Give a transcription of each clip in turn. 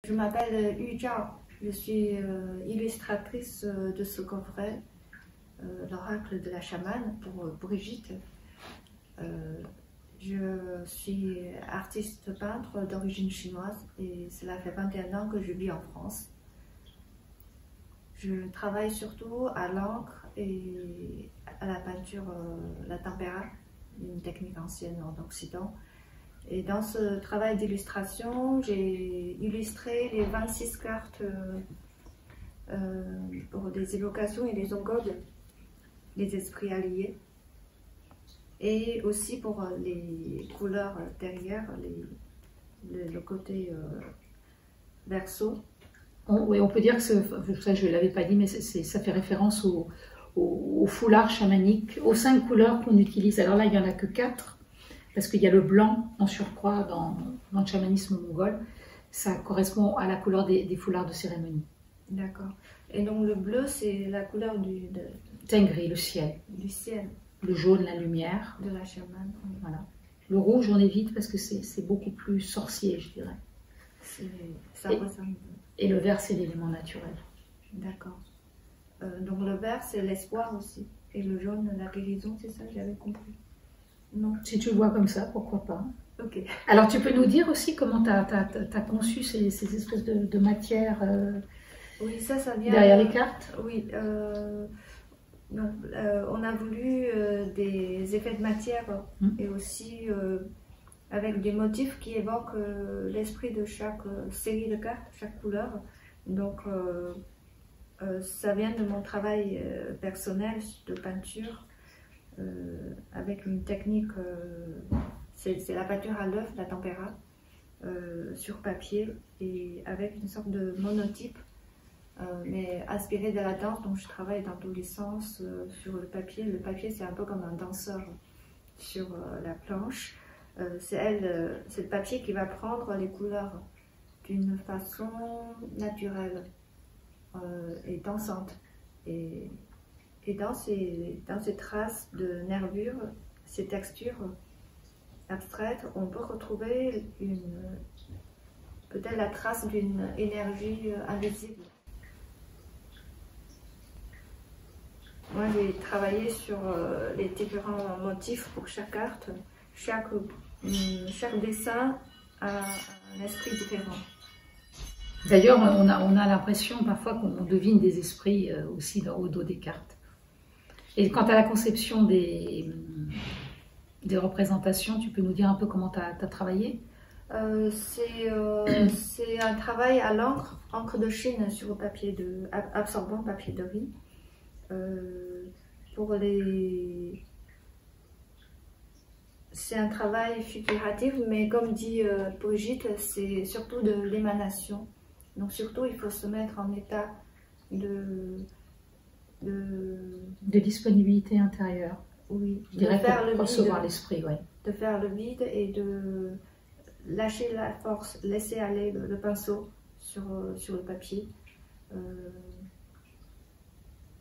Je m'appelle Yu Zhao, je suis illustratrice de ce coffret, l'oracle de la chamane, pour Brigitte. Je suis artiste peintre d'origine chinoise et cela fait 21 ans que je vis en France. Je travaille surtout à l'encre et à la peinture, la tempéra, une technique ancienne en Occident. Et dans ce travail d'illustration, j'ai illustré les 26 cartes pour des évocations et des ongodes, les esprits alliés. Et aussi pour les couleurs derrière, le côté verso. Oui, on peut dire que ça je ne l'avais pas dit, mais ça fait référence au foulard chamanique, aux 5 couleurs qu'on utilise. Alors là, il n'y en a que 4, parce qu'il y a le blanc en surcroît dans le chamanisme mongol. Ça correspond à la couleur des foulards de cérémonie. D'accord. Et donc le bleu, c'est la couleur Tengri, le ciel. Du ciel. Le jaune, la lumière. De la chamane. Oui. Voilà. Le rouge, on évite parce que c'est beaucoup plus sorcier, je dirais. Et le vert, c'est l'élément naturel. D'accord. Donc le vert, c'est l'espoir aussi. Et le jaune, la guérison, c'est ça, j'avais compris. Non. Si tu le vois comme ça, pourquoi pas. Ok. Alors tu peux nous dire aussi comment tu as conçu ces espèces de matières oui, ça vient derrière les cartes. Oui. Donc, on a voulu des effets de matière et aussi avec des motifs qui évoquent l'esprit de chaque série de cartes, chaque couleur. Donc ça vient de mon travail personnel de peinture avec une technique, c'est la peinture à l'œuf, la tempéra, sur papier et avec une sorte de monotype. Mais inspiré de la danse, donc je travaille dans tous les sens sur le papier. Le papier, c'est un peu comme un danseur sur la planche. C'est le papier qui va prendre les couleurs d'une façon naturelle et dansante. Et dans ces traces de nervures, ces textures abstraites, on peut retrouver peut-être la trace d'une énergie invisible. Moi, j'ai travaillé sur les différents motifs pour chaque carte. Chaque dessin a un esprit différent. D'ailleurs, on a l'impression parfois qu'on devine des esprits aussi au dos des cartes. Et quant à la conception des représentations, tu peux nous dire un peu comment tu as travaillé? C'est un travail à encre de Chine sur papier absorbant, papier de riz. C'est un travail figuratif, mais comme dit Brigitte, c'est surtout de l'émanation. Donc surtout, il faut se mettre en état de disponibilité intérieure. Oui, je dirais pour recevoir l'esprit, ouais. De faire le vide et de lâcher la force, laisser aller le pinceau sur le papier.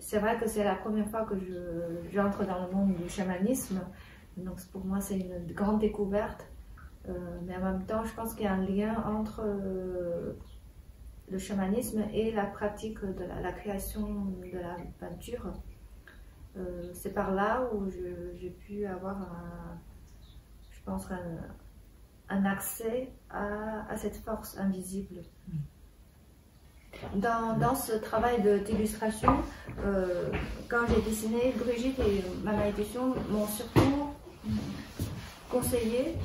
C'est vrai que c'est la première fois que j'entre dans le monde du chamanisme, donc pour moi c'est une grande découverte, mais en même temps je pense qu'il y a un lien entre le chamanisme et la pratique de la création de la peinture. C'est par là où j'ai pu avoir je pense un accès à cette force invisible. Dans ce travail d'illustration, quand j'ai dessiné, Brigitte et Mana Édition m'ont surtout conseillé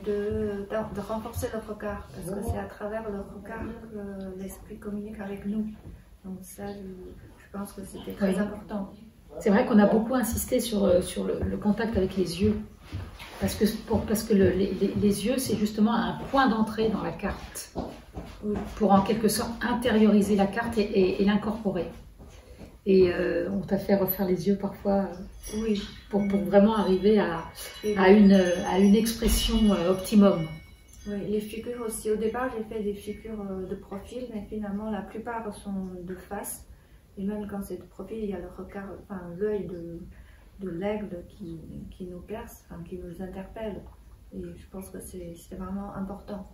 de renforcer le regard, parce que c'est à travers le regard que l'esprit communique avec nous. Donc ça, je pense que c'était très important. C'est vrai qu'on a beaucoup insisté sur le contact avec les yeux, parce que les yeux, c'est justement un point d'entrée dans la carte. Pour en quelque sorte intérioriser la carte et l'incorporer. Et on t'a fait refaire les yeux parfois oui. pour vraiment arriver à une expression optimum. Oui, les figures aussi. Au départ, j'ai fait des figures de profil, mais finalement, la plupart sont de face. Et même quand c'est de profil, il y a le regard, enfin l'œil de l'aigle qui nous perce, enfin, qui nous interpelle. Et je pense que c'est vraiment important.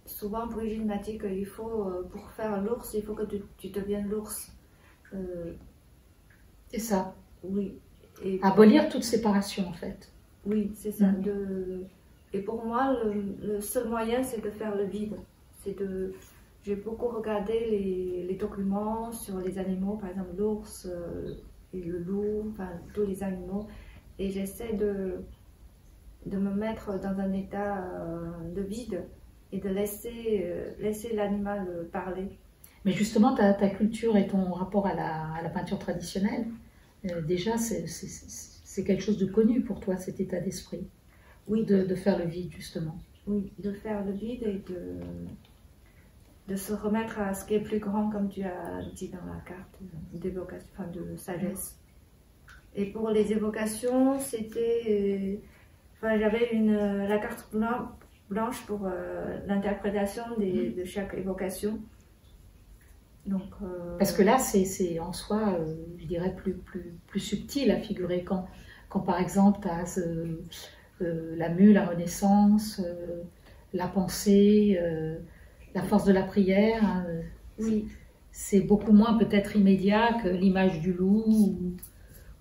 souvent Brigitte m'a dit qu'il faut, pour faire l'ours, il faut que tu deviennes l'ours. C'est ça. Oui. Et abolir toute séparation en fait. Oui, c'est ça. Et pour moi, le seul moyen, c'est de faire le vide. J'ai beaucoup regardé les documents sur les animaux, par exemple l'ours et le loup, enfin tous les animaux, et j'essaie de me mettre dans un état de vide et de laisser l'animal parler. Mais justement, ta culture et ton rapport à la peinture traditionnelle, déjà, c'est quelque chose de connu pour toi, cet état d'esprit. Oui, de faire le vide, justement. Oui, de faire le vide et de se remettre à ce qui est plus grand, comme tu as dit dans la carte d'évocation, enfin de sagesse. Et pour les évocations, c'était... j'avais la carte blanche pour l'interprétation de chaque évocation. Donc, parce que là, c'est en soi, je dirais, plus subtil à figurer. Quand par exemple, tu as la mue, la renaissance, la pensée, la force de la prière, hein, oui. C'est beaucoup moins peut-être immédiat que l'image du loup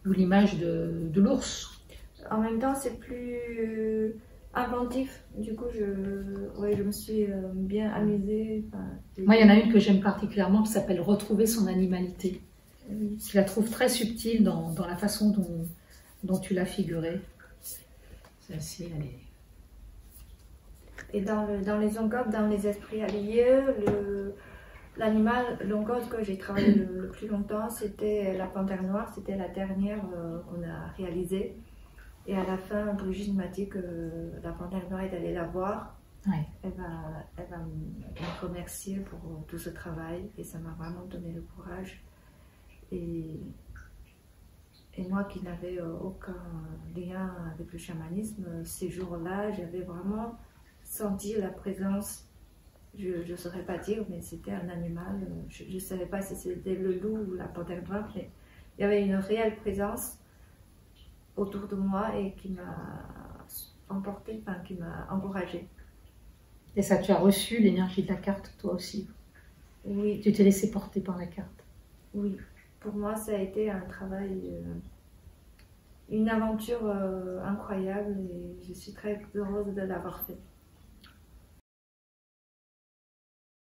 ou l'image de l'ours. En même temps, c'est plus inventif. Du coup, je me suis bien amusée. Moi, il y en a une que j'aime particulièrement qui s'appelle « Retrouver son animalité ». Oui. Je la trouve très subtile dans la façon dont tu l'as figurée. C'est assez... Et dans les ongodes, dans les esprits alliés, l'animal, l'ongode que j'ai travaillé le plus longtemps, c'était la panthère noire. C'était la dernière qu'on a réalisée. Et à la fin, Brigitte m'a dit que la panthère noire est allée la voir. Ouais. Elle va me remercier pour tout ce travail et ça m'a vraiment donné le courage. Et moi qui n'avais aucun lien avec le chamanisme, ces jours-là, j'avais vraiment senti la présence. Je ne saurais pas dire, mais c'était un animal. Je ne savais pas si c'était le loup ou la panthère noire, mais il y avait une réelle présence autour de moi et qui m'a emportée, enfin qui m'a encouragée. Et ça, tu as reçu l'énergie de la carte, toi aussi? Oui. Tu t'es laissé porter par la carte? Oui. Pour moi, ça a été un travail, une aventure incroyable et je suis très heureuse de l'avoir fait.